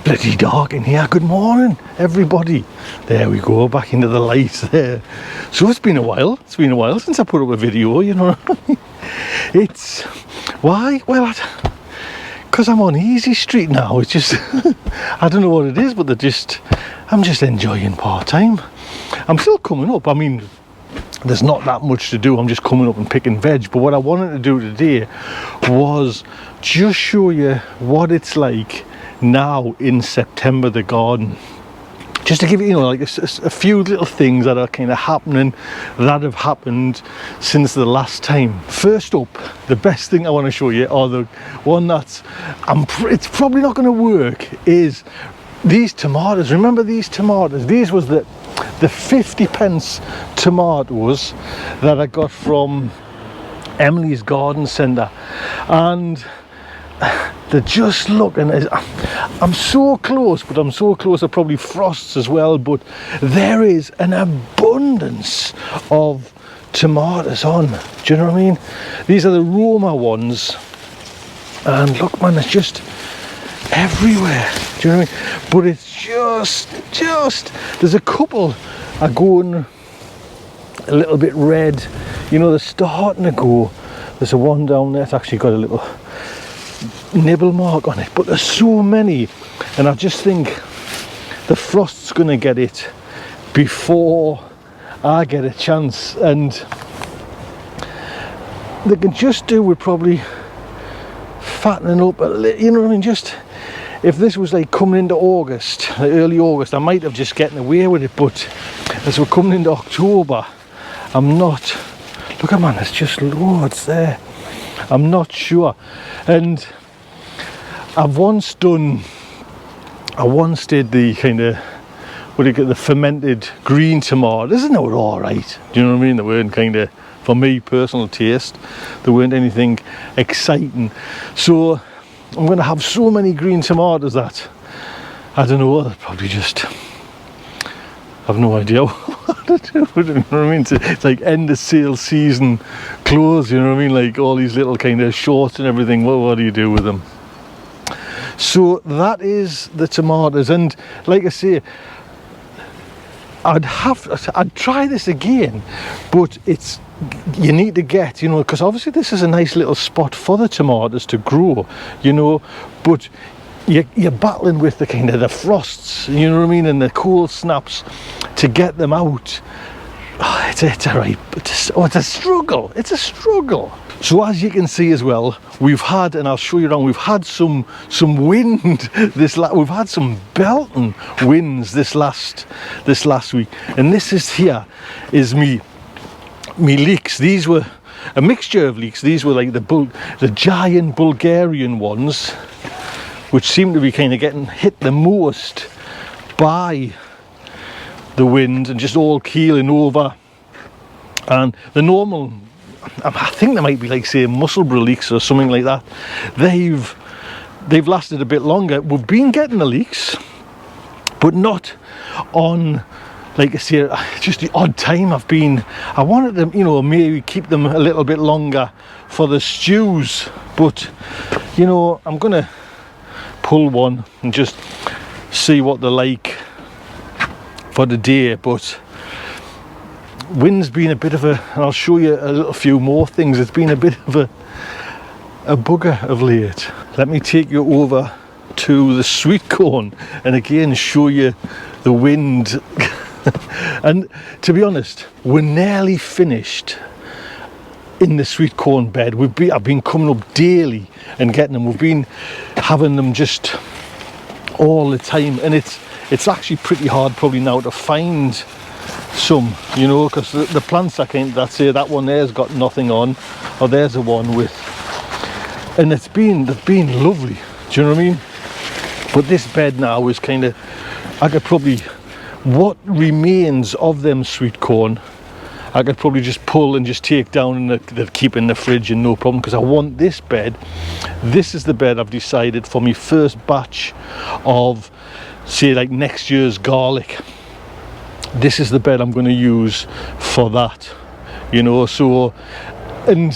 bloody dark in here. Good morning, everybody. There we go, back into the light there. So it's been a while. It's been a while since I put up a video, you know. It's why? Well, because I'm on Easy Street now. It's just I don't know what it is, but I'm just enjoying part-time. I'm still coming up. I mean, there's not that much to do. I'm just coming up and picking veg. But what I wanted to do today was just show you what it's like now in September, the garden. Just to give you, you know, like a few little things that are kind of happening, that have happened since the last time. First up, the best thing I want to show you, or the one that's it's probably not going to work, is these tomatoes. Remember these tomatoes? These was the 50p tomatoes that I got from Emily's garden centre, and they're just looking, I'm so close, but I'm so close to probably frosts as well, but there is an abundance of tomatoes on. Do you know what I mean? These are the Roma ones, and look, man, it's just everywhere. Do you know what I mean? But it's just there's a couple are going a little bit red, you know, they're starting to go. There's a one down there, it's actually got a little nibble mark on it, but there's so many, and I just think the frost's gonna get it before I get a chance, and they can just do with probably fattening up a little, you know what I mean? Just if this was like coming into August, early August, I might have just getting away with it, but as we're coming into October, I'm not. Look at, man, there's just loads there. I'm not sure. And I once did the kind of, what do you get, the fermented green tomatoes, and they were all right. Do you know what I mean? They weren't kind of, for me, personal taste, they weren't anything exciting. So I'm going to have so many green tomatoes that, I don't know, they'll probably just, I have no idea what to do with them, you know what I mean? It's like end of sale season clothes, you know what I mean? Like all these little kind of shorts and everything, what do you do with them? So that is the tomatoes, and like I say, I'd try this again, but you need to get, you know, because obviously this is a nice little spot for the tomatoes to grow, you know, but you're battling with the kind of the frosts, you know what I mean, and the cold snaps to get them out. Oh, it's a right, it's a struggle. It's a struggle. So as you can see as well, we've had, and I'll show you around, we've had some wind we've had some belting winds this last week, and this is me leeks. These were a mixture of leeks. These were like the giant Bulgarian ones, which seem to be kind of getting hit the most by the wind and just all keeling over. And the normal, I think they might be like, say, Musselburgh leeks or something like that. They've lasted a bit longer. We've been getting the leeks, but not on, like I say, just the odd time. I wanted them, you know, maybe keep them a little bit longer for the stews, but you know, I'm gonna pull one and just see what they're like for the day. But wind's been a bit of a, and I'll show you a little few more things, it's been a bit of a bugger of late. Let me take you over to the sweet corn and again show you the wind. And to be honest, we're nearly finished in the sweet corn bed. I've been coming up daily and getting them. We've been having them just all the time, and it's actually pretty hard probably now to find some, you know, because the plants I kind of say that one there's got nothing on, or there's a one with, and they've been lovely. Do you know what I mean? But this bed now is kind of, I could probably, what remains of them sweet corn, I could probably just pull and just take down and they'll keep in the fridge and no problem, because I want this bed. This is the bed I've decided for my first batch of, say, like next year's garlic. This is the bed I'm going to use for that, you know. So, and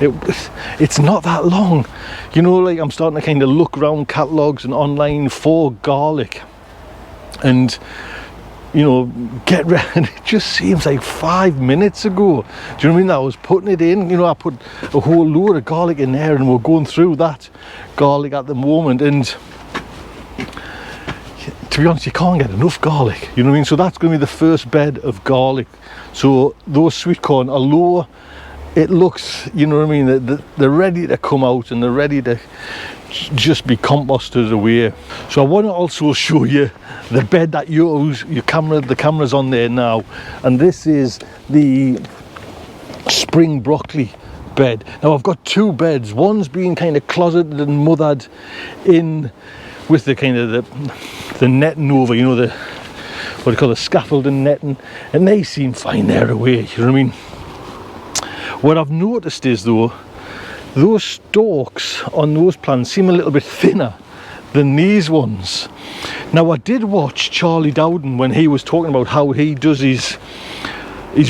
it's not that long. You know, like I'm starting to kind of look around catalogues and online for garlic, and you know, get ready, and it just seems like 5 minutes ago. Do you know what I mean? I was putting it in, you know, I put a whole load of garlic in there, and we're going through that garlic at the moment, and to be honest, you can't get enough garlic, you know what I mean? So that's going to be the first bed of garlic. So those sweet corn, although it looks, you know what I mean, they're ready to come out and they're ready to just be composted away. So I want to also show you the bed that the camera's on there now, and this is the spring broccoli bed. Now I've got two beds. One's being kind of closeted and mothered in with the kind of the netting over, you know, the what do you call the scaffolding netting, and they seem fine there away, you know what I mean? What I've noticed is though, those stalks on those plants seem a little bit thinner than these ones. Now I did watch Charlie Dowden when he was talking about how he does his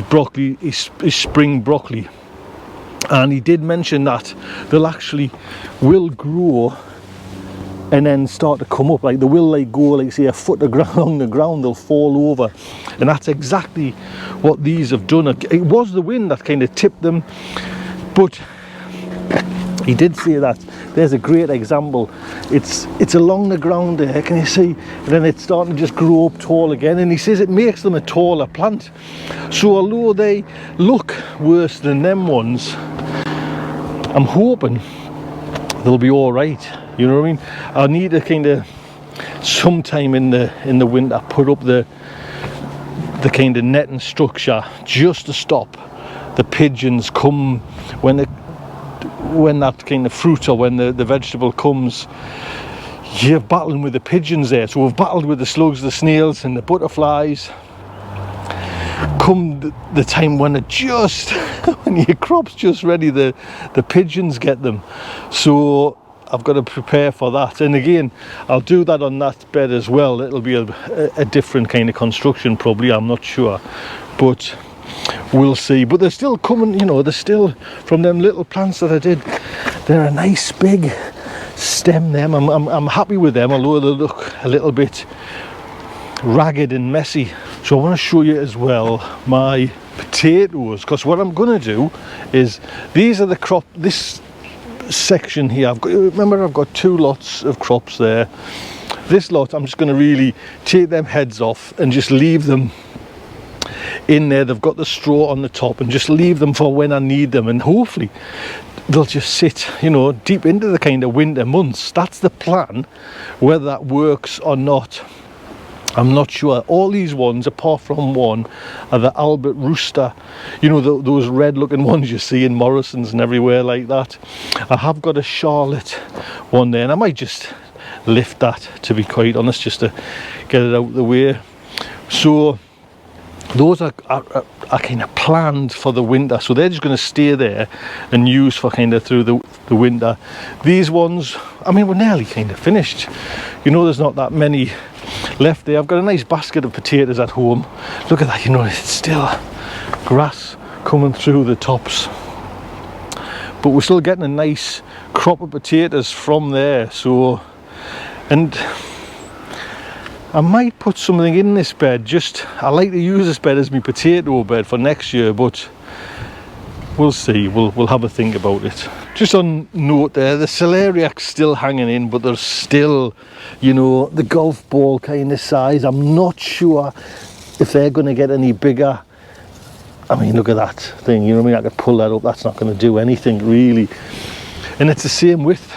broccoli, his spring broccoli, and he did mention that they'll actually will grow and then start to come up, like they will like go like say a foot along the ground, they'll fall over, and that's exactly what these have done. It was the wind that kind of tipped them, but he did say that. There's a great example. It's along the ground there, can you see? And then it's starting to just grow up tall again, and he says it makes them a taller plant. So although they look worse than them ones, I'm hoping they'll be all right. You know what I mean? I need to kind of sometime in the winter put up the kind of netting structure just to stop the pigeons come when that kind of fruit or when the vegetable comes. You're battling with the pigeons there. So we've battled with the slugs, the snails and the butterflies. Come the time when it just when your crop's just ready, the pigeons get them. So I've got to prepare for that, and again I'll do that on that bed as well. It'll be a different kind of construction probably, I'm not sure, but we'll see. But they're still coming, you know, they're still from them little plants that I did. They're a nice big stem them. I'm happy with them, although they look a little bit ragged and messy. So I want to show you as well my potatoes, because what I'm going to do is, these are the crop, this section here, remember I've got two lots of crops there. This lot I'm just going to really take them heads off and just leave them in there. They've got the straw on the top, and just leave them for when I need them, and hopefully they'll just sit, you know, deep into the kind of winter months. That's the plan. Whether that works or not, I'm not sure. All these ones, apart from one, are the Albert Rooster, you know, those red looking ones you see in Morrison's and everywhere like that. I have got a Charlotte one there, and I might just lift that, to be quite honest, just to get it out of the way. So those are kind of planned for the winter, so they're just going to stay there and use for kind of through the winter. These ones, I mean, we're nearly kind of finished, you know, there's not that many left there. I've got a nice basket of potatoes at home. Look at that, you know, it's still grass coming through the tops, but we're still getting a nice crop of potatoes from there. So, and I might put something in this bed. Just, I like to use this bed as my potato bed for next year, but we'll see. We'll have a think about it. Just on note there, the celeriac's still hanging in, but there's still, you know, the golf ball kind of size. I'm not sure if they're going to get any bigger. I mean, look at that thing, you know what I mean? I could pull that up, that's not going to do anything really. And it's the same with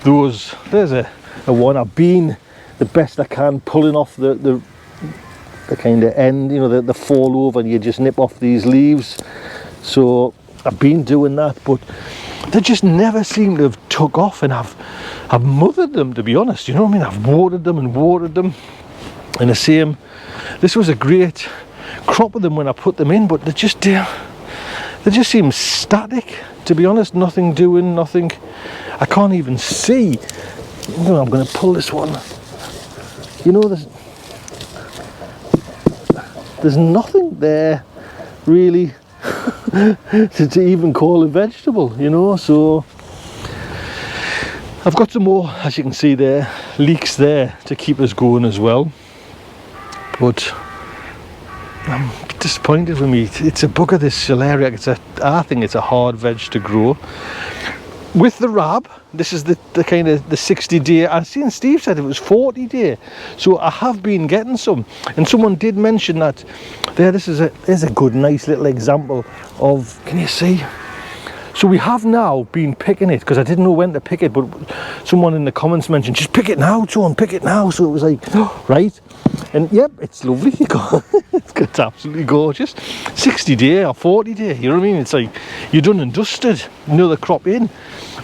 those. There's a one. I've been the best I can pulling off the kind of end, you know, the fall over, and you just nip off these leaves. So I've been doing that, but they just never seem to have took off, and I've mothered them, to be honest, you know what I mean? I've watered them and watered them, and the same, this was a great crop of them when I put them in, but they just seem static, to be honest. Nothing doing, nothing. I can't even see. I'm going to pull this one, you know, there's nothing there really. to even call a vegetable, you know. So I've got some more, as you can see there, leeks there to keep us going as well. But I'm disappointed with me. It's a bugger, this celeriac. I think it's a hard veg to grow. With the rab, this is the kind of the 60-day. I've seen Steve said it was 40-day, so I have been getting some. And someone did mention that there. There's a good, nice little example of. Can you see? So we have now been picking it because I didn't know when to pick it, but someone in the comments mentioned just pick it now, John, pick it now. So it was like, oh, right. And yep, it's lovely. It's absolutely gorgeous. 60-day or 40-day, you know what I mean? It's like you're done and dusted. Another crop in.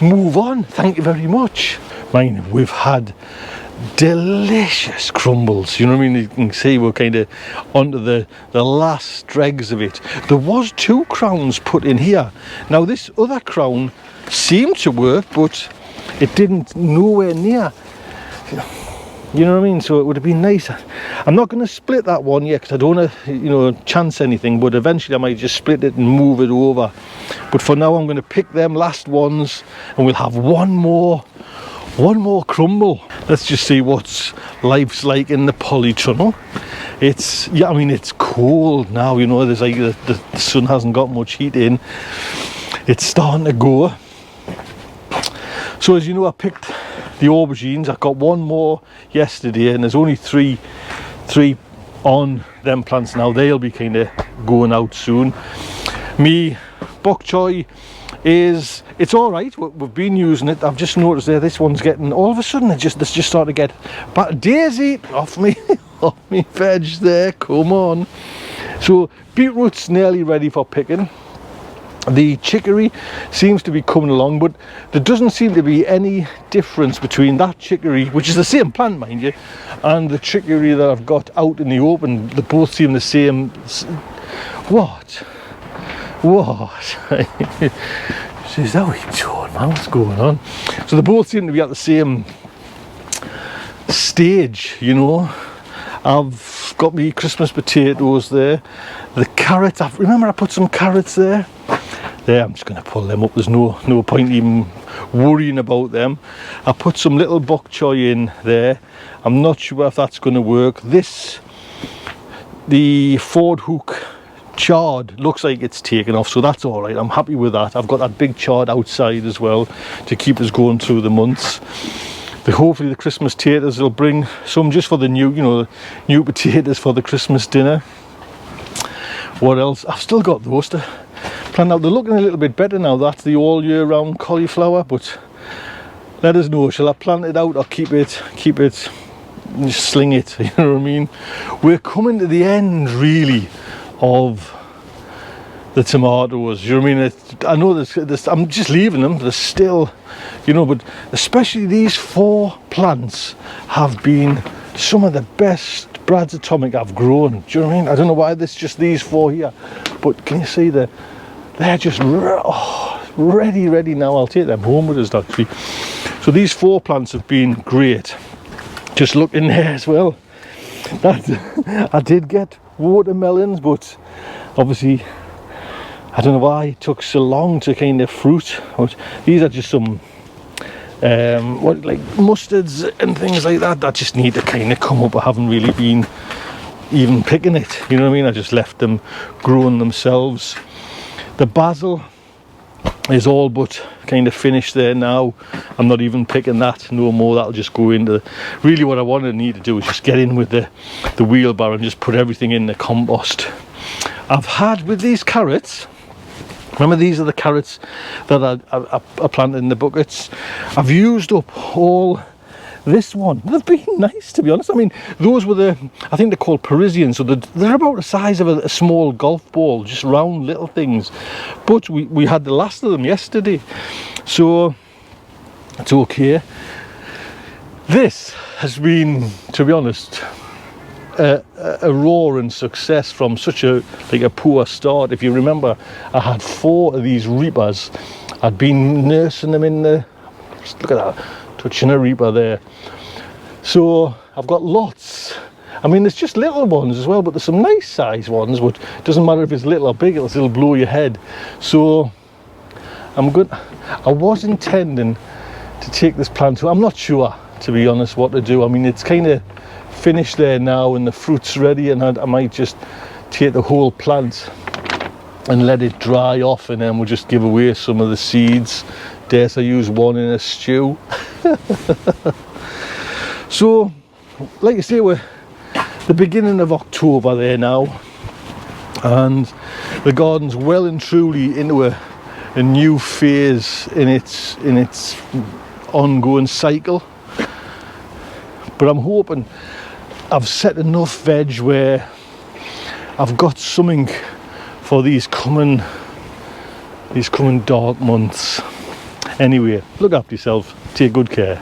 Move on. Thank you very much. Mine, we've had delicious crumbles. You know what I mean? You can see we're kind of onto the last dregs of it. There was 2 crowns put in here. Now this other crown seemed to work, but it didn't nowhere near. You know what I mean? So it would have been nice. I'm not going to split that one yet because I don't want to, you know, chance anything. But eventually I might just split it and move it over. But for now I'm going to pick them last ones, and we'll have one more crumble. Let's just see what's life's like in the Polytunnel. It's, yeah, I mean, it's cold now. You know, there's like the sun hasn't got much heat in. It's starting to go. So as you know, I picked the aubergines. I got one more yesterday, and there's only three on them plants now. They'll be kind of going out soon. Me bok choy is, it's all right. We've been using it. I've just noticed there this one's getting, all of a sudden it's just starting to get, but Daisy off me off me veg there, come on. So beetroot's nearly ready for picking. The chicory seems to be coming along, but there doesn't seem to be any difference between that chicory, which is the same plant mind you, and the chicory that I've got out in the open. They both seem the same. What? Is that what you're doing, man? What's going on? So they both seem to be at the same stage, you know. I've got me Christmas potatoes there. The carrot, remember I put some carrots there. There, I'm just going to pull them up. There's no point even worrying about them. I put some little bok choy in there. I'm not sure if that's going to work. The Ford hook chard looks like it's taken off, so that's all right. I'm happy with that. I've got that big chard outside as well to keep us going through the months. Hopefully the Christmas taters will bring some just for the new potatoes for the Christmas dinner. What else? I've still got those to plant out. They're looking a little bit better now. That's the all year round cauliflower, but let us know. Shall I plant it out or keep it, just sling it? You know what I mean? We're coming to the end really of the tomatoes. You know what I mean? I know this, I'm just leaving them. They're still, you know, but especially these 4 plants have been some of the best Brad's Atomic I've grown. Do you know what I mean? I don't know why there's just these 4 here, but can you see they're just ready now. I'll take them home with us actually. So these 4 plants have been great. Just look in there as well. I did get watermelons, but obviously I don't know why it took so long to kind of fruit. But these are just some like mustards and things like that just need to kind of come up. I haven't really been even picking it, you know what I mean? I just left them growing themselves. The basil is all but kind of finished there now. I'm not even picking that no more. That'll just go into, really what I need to do is just get in with the wheelbarrow and just put everything in the compost. I've had with these carrots, remember these are the carrots that I planted in the buckets. I've used up all this one. They've been nice, to be honest. I mean, those were I think they're called Parisian, so they're about the size of a small golf ball, just round little things. But we had the last of them yesterday, so it's okay. This has been, to be honest, a roaring success from such a poor start. If you remember, I had 4 of these reapers. I'd been nursing them in the, just look at that, touching a reaper there. So I've got lots, I mean, there's just little ones as well, but there's some nice size ones, but it doesn't matter if it's little or big, it'll blow your head. So I was intending to take this plant to, I'm not sure, to be honest, what to do. I mean, it's kind of finished there now and the fruit's ready, and I might just take the whole plant and let it dry off, and then we'll just give away some of the seeds. Dare I use one in a stew. So, like I say, we're the beginning of October there now, and the garden's well and truly into a new phase in its ongoing cycle. But I'm hoping I've set enough veg where I've got something for these coming dark months. Anyway, look after yourself, take good care.